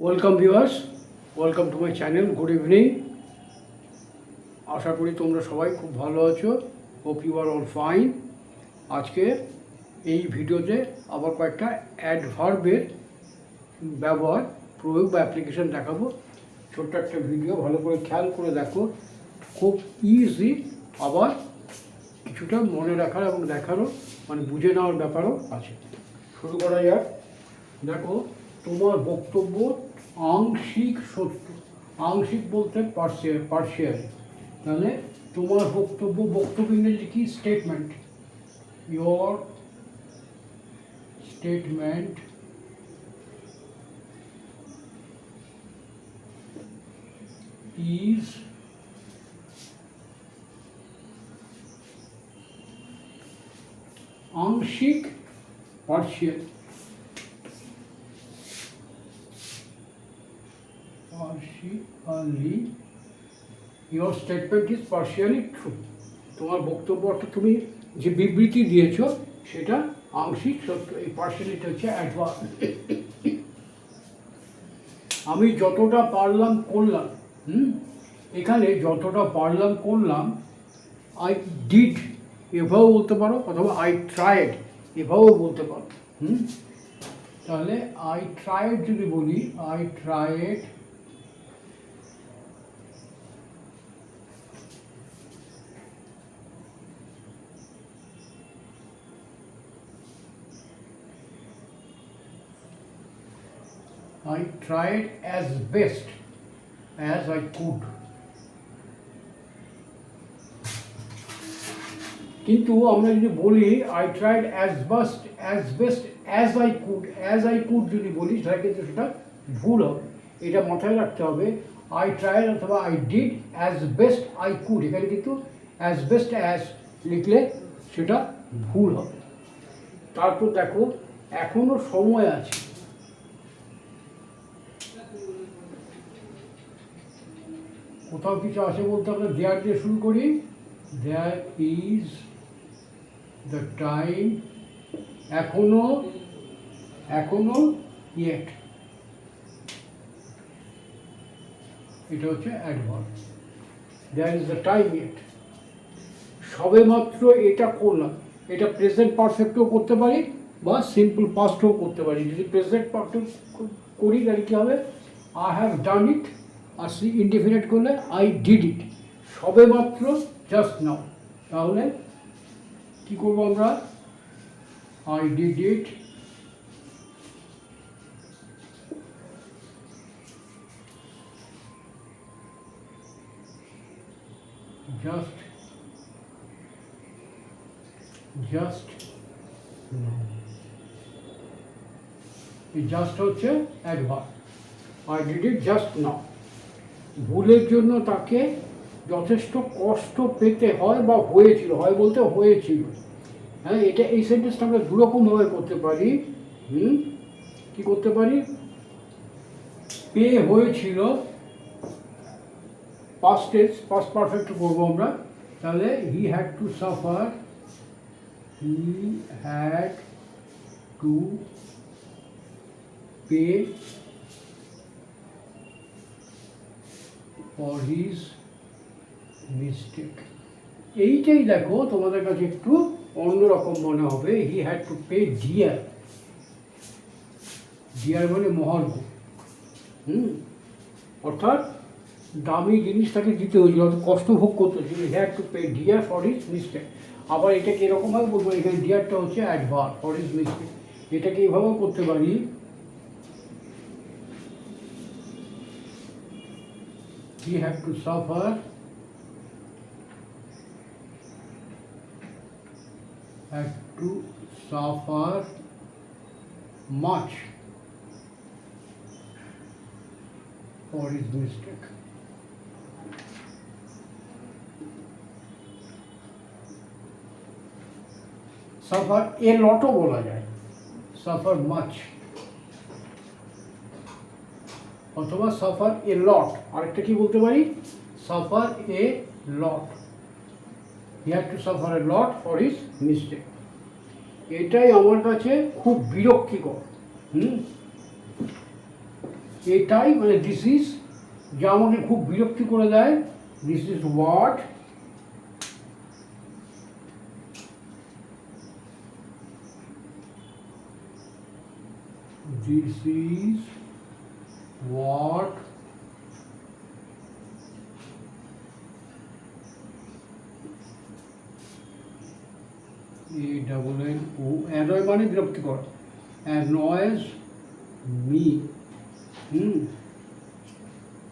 Welcome viewers, welcome to my channel. Good evening. আশা করি তোমরা সবাই খুব ভালো আছো। Hope you are all fine. আজকে এই ভিডিওতে আবার কয়েকটা অ্যাডভার্বের ব্যবহার, প্রয়োগ বা অ্যাপ্লিকেশন দেখাবো। ছোট্ট একটা ভিডিও, ভালো করে খেয়াল করে দেখো। খুব ইজি, আবার কিছুটা মনে রাখার এবং দেখারও মানে বুঝে নেওয়ার ব্যাপারও আছে। শুরু করা যাক। দেখো, তোমার বক্তব্য আংশিক সত্য। আংশিক বলতে পার্শিয়াল। তাহলে তোমার বক্তব্য ইংরেজি কি? স্টেটমেন্ট। ইয়োর স্টেটমেন্ট ইজ আংশিক partial. Partially, your statement is partially true. তোমার বক্তব্য অর্থাৎ তুমি যে বিবৃতি দিয়েছো সেটা আংশিক সত্য। এই পার্শিয়ালিটি হচ্ছে অ্যাডভার্ব। আমি যতটা পারলাম করলাম। এখানে যতটা পারলাম করলাম, আই ডিড এভাবেও বলতে পারো, অথবা আই ট্রাইড এভাবেও বলতে পারো। তাহলে আই ট্রাইড যদি বলি, I tried I tried as best as I could. কিন্তু আমরা যদি বলি I tried as best as I could যদি বলি, তাহলে কিন্তু সেটা ভুল হবে। এটা মাথায় রাখতে হবে। I tried অথবা I did as best I could, এখানে কিন্তু as best as লিখলে সেটা ভুল হবে। তারপর দেখো, এখনো সময় আছে। কোথাও কিছু আসে বলতে আমরা দেয়ার দিয়ে শুরু করি। দেয়ার ইজ দ্য টাইম, এখনো ইয়েট, এটা হচ্ছে adverb. There is the time yet. সবে মাত্র এটা করলাম, এটা প্রেজেন্ট পারফেক্টও করতে পারি বা সিম্পল পাস্টও করতে পারি। যদি প্রেজেন্ট পারফেক্ট করি তাহলে কী হবে? I have done it. আর সি ইনডিফিনিট করলে আই ডিড ইট। সবে মাত্র, জাস্ট নাও। তাহলে কি করবো আমরা? I did it just now. এই জাস্ট হচ্ছে adverb. I did it just now. ভুলের জন্য তাকে যথেষ্ট কষ্ট পেতে হয় বা হয়েছিল, হয় বলতে হয়েছিল। হ্যাঁ, এটা এই সেন্টেন্সটা আমরা দুরকমভাবে করতে পারি। কি করতে পারি? পে হয়েছিল, পাস্ট টেন্স, পাস্ট পারফেক্ট করবো আমরা। তাহলে হি had to suffer, he had to pay for his mistake. এইটাই দেখো তোমাদের কাছে একটু অন্যরকম মনে হবে। He had to pay dear. Dear মানে মহার্ঘ। অর্থাৎ দামি জিনিস তাকে দিতে হয়েছিল, অর্থাৎ কষ্ট ভোগ করতে হয়েছিল। He had to pay dear for his mistake. আবার এটাকে এরকমভাবে বলবো, এখানে ডিয়ারটা হচ্ছে অ্যাডভার্ব, ফর হিজ মিস্টেক। এটাকে এইভাবেও করতে পারি। He had to suffer much for his mistake. Suffer a lot ও বলা যায়, suffer much অথবা সাফার এ লট। আরেকটা কি বলতে পারি? Suffer A lot. He had to suffer A lot for his mistake. এটাই আমার কাছে খুব বিরক্তিকর। এটাই মানে দিস ইজ, যা আমাকে খুব বিরক্তি করে দেয়। This is what this is what annoy মানে বিরক্তিকর, annoys me।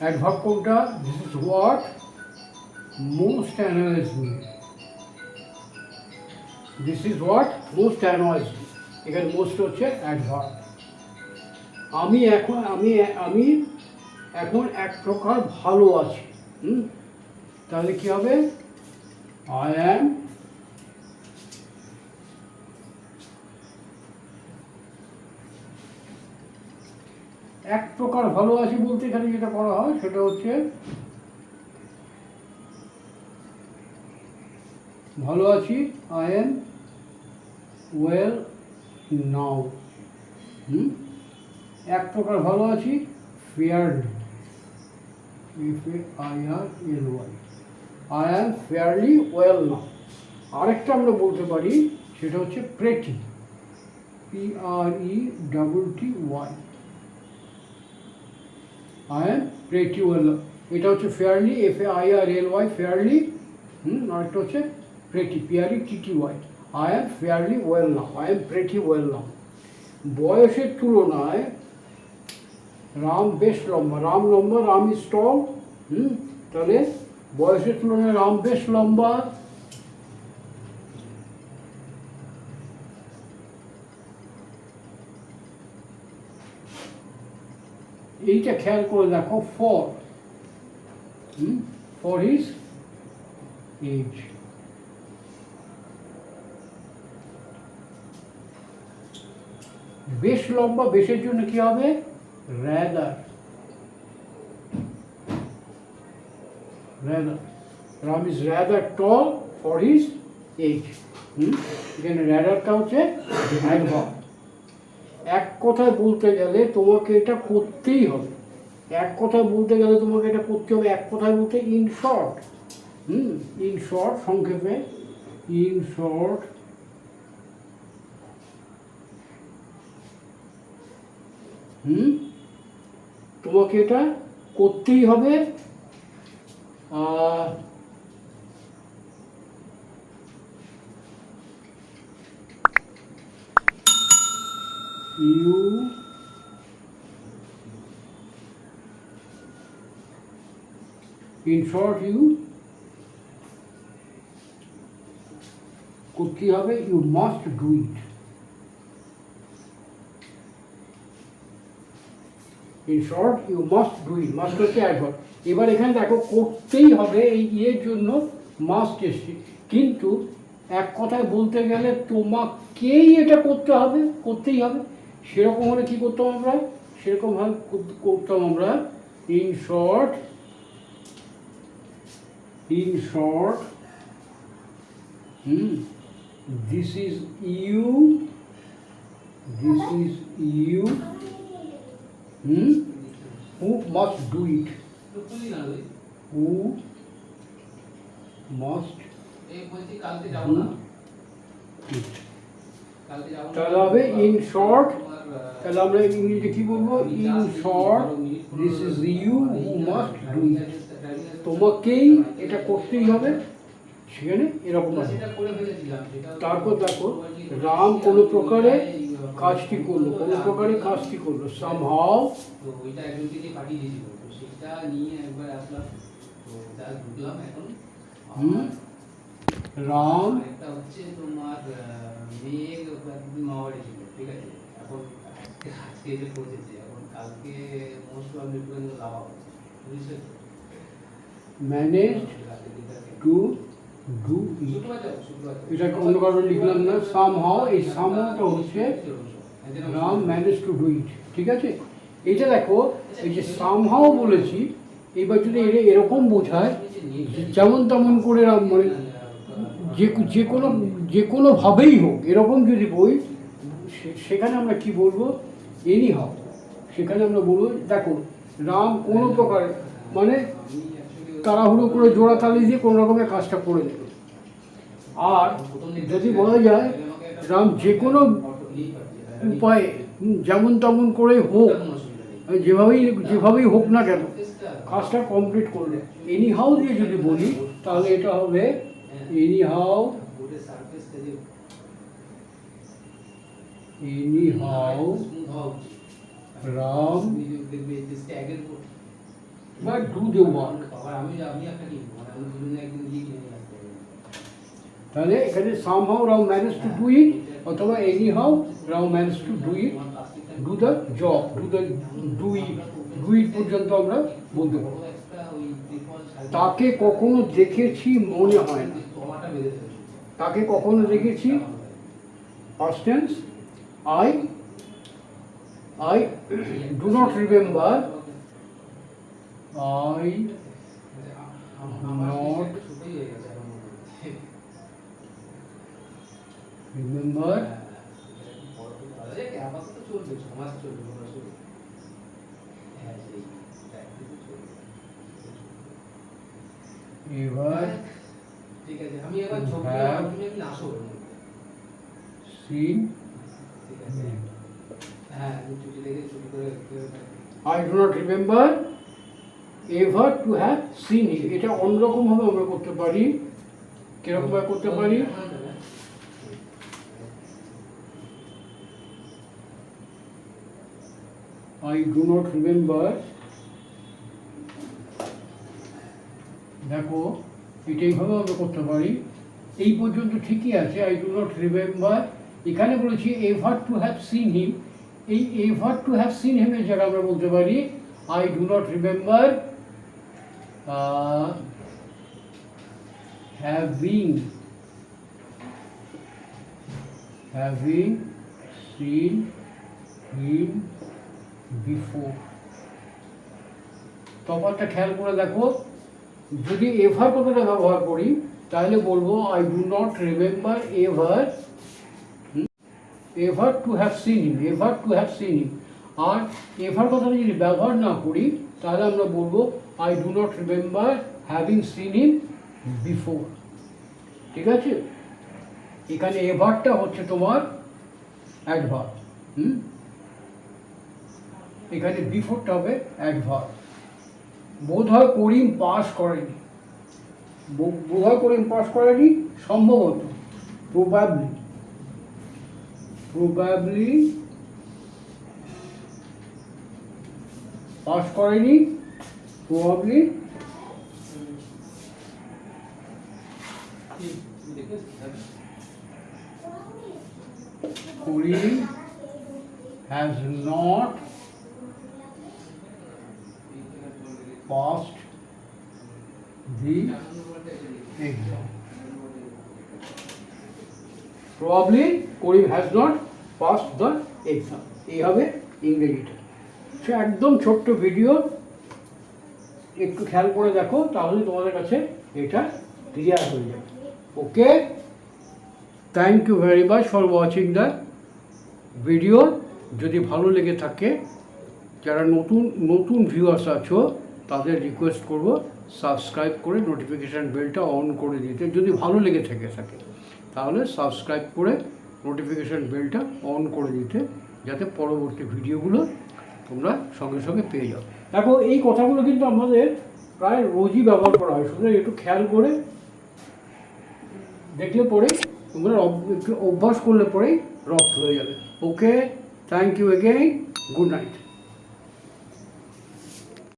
অ্যাডভার্ব কোনটা? this is what most annoys me, this is what most annoys me। এখানে most হচ্ছে অ্যাডভার্ব। আমি এখন এক প্রকার ভালো আছি। তাহলে কি হবে? আই অ্যাম এক প্রকার ভালো আছি বলতে এখানে যেটা করা হয় সেটা হচ্ছে ভালো আছি, আই অ্যাম ওয়েল নাও। এক প্রকার ভালো আছি, fairly, FAIRLY, I am fairly well now. আরেকটা আমরা বলতে পারি সেটা হচ্ছে pretty, PRETTY, I am pretty well. এটা হচ্ছে ফেয়ারলি, FAIRLY, ফেয়ারলি। আরেকটা হচ্ছে pretty, PRETTY, I am fairly well now, I am pretty well now. বয়সের তুলনায় রাম বেশ লম্বা, রাম লম্বা, রাম ইজ টল। তাহলে বয়সের তুলনায় রাম বেশ লম্বা। এইটা খেয়াল করে দেখো, ফর হিজ এজ। বেশ লম্বা, বেশের জন্য কি হবে? rather, Ram is rather tall for his age। এখানে ratherটা হচ্ছে অ্যাডভার্ব। এক কথায় বলতে গেলে তোমাকে এটা করতেই হবে, এক কথায় বলতে গেলে তোমাকে এটা করতে হবে। এক কথায় বলতে ইন শর্ট, ইন শর্ট, সংক্ষেপে, ইন শর্ট, তোমাকে এটা করতেই হবে। ইন শর্ট, করতেই হবে, you must do it. In short you must do it, must হচ্ছে অ্যাডভার্ব। এবার এখানে দেখো করতেই হবে, এই ইয়ের জন্য মাস্ট এসছে, কিন্তু এক কথায় বলতে গেলে তোমাকেই এটা করতে হবে, করতেই হবে। সেরকম হলে কী করতাম আমরা? সেরকমভাবে করতাম আমরা in short, this is you, who must do it, who must do it। তাহলে হবে ইন শর্ট, তাহলে আমরা ইংরেজিতে কি বলবো? In short this is you who must do it, তোমাকেই এটা করতেই হবে। সেখানে এরকম আছে। তারপর দেখো, রাম কোনো প্রকারে কাজটি করলো, কোনো প্রকারে কাজটি করলো, সামহাও। তো ওইটা একজনকে দিয়ে পাঠিয়ে দিয়েছিল, তো সেটা নিয়ে একবার আসলাম, তো যা ঢুকলাম এখন। রাম একটা হচ্ছে তোমার মেয়ে মাওয়ারি ছিল, ঠিক আছে। এখন আজকে এসে পৌঁছেছে, এখন কালকে মোস্ট প্রবলি পর্যন্ত যাওয়া হবে, বুঝেছো? ম্যানেজ টু ডু ইট, এটা অন্য কারণে লিখলাম না। সামহাও, এই সামহাওটা হচ্ছে রাম ম্যানেজ টু ডু ইট, ঠিক আছে। এইটা দেখো, এই যে সামহাও বলেছি, এবার যদি এটা এরকম বোঝায় যেমন তেমন করে রাম, মানে যে কোনোভাবেই হোক, এরকম যদি বই, সেখানে আমরা কি বলবো? এনি হাও, সেখানে আমরা বলবো দেখো রাম কোনো প্রকার মানে তাড়াহুড়ো করে জোড়া তালি দিয়ে কোনো রকমের কাজটা করে দিল। আর যদি বলা যায় রাম যে কোনো উপায়ে যেমন তেমন করে হোক, যেভাবেই হোক না কেন কাজটা কমপ্লিট করলো। এনি হাউ দিয়ে যদি বলি তাহলে এটা হবে এনি হাউ রাম বা ডু দ্য ওয়ার্ক। তাহলে এখানে somehow Ram manage to do it অথবা anyhow Ram manage to do it, do the job, do it পর্যন্ত আমরা বলতে পারবো। তাকে কখনো দেখেছি মনে হয় না, তাকে কখনো দেখেছি past tense I do not remember, I not remember ever have seen I do not remember ever to have seen him। এটা অন্যরকম ভাবে আমরা করতে পারি। কিরকম ভাবে করতে পারি? I do not remember, দেখো এটা এইভাবে আমরা করতে পারি। এই পর্যন্ত ঠিকই আছে, I do not remember। এখানে বলেছি ever to have seen him, এই ever to have seen him এর জায়গায় আমরা বলতে পারি I do not remember having seen him before। তফাৎটা খেয়াল করে দেখো, যদি এভার কথাটা ব্যবহার করি তাহলে বলবো I do not remember ever to have seen him, ever to have seen him। আর এভার কথাটা যদি ব্যবহার না করি তাহলে আমরা বলবো I do not remember having seen him before। ঠিক আছে, এখানে এভারটা হচ্ছে তোমার অ্যাডভার্ব, এখানে বিফোরটা হবে অ্যাডভার্ব। বোধহয় করিম পাস করেনি, বোধহয় করিম পাস করেনি, সম্ভবত প্রবাবলি পাস করেনি, probably Karim has not passed the exam। Probably Karim has not passed the exam, এই হবে ইংরেজিটা। সে একদম ছোট্ট ভিডিও, একটু খেয়াল করে দেখো তাহলে তোমাদের কাছে এটা ক্লিয়ার হয়ে যাবে। Okay, thank you very much for watching the video. যদি ভালো লেগে থাকে, যারা নতুন ভিউয়ার্স আছো তাদের রিকোয়েস্ট করব সাবস্ক্রাইব করে নোটিফিকেশান বেলটা অন করে দিতে। যদি ভালো লেগে থাকে তাহলে সাবস্ক্রাইব করে নোটিফিকেশান বেলটা অন করে দিতে, যাতে পরবর্তী ভিডিওগুলো তোমরা সঙ্গে সঙ্গে পেয়ে যাও। দেখো এই কথাগুলো কিন্তু আমাদের প্রায় রোজই ব্যবহার করা হয়, সুতরাং একটু খেয়াল করে দেখলে পরেই তোমরা একটু অভ্যাস করলে পরেই রপ্ত হয়ে যাবে। Okay, thank you again, good night.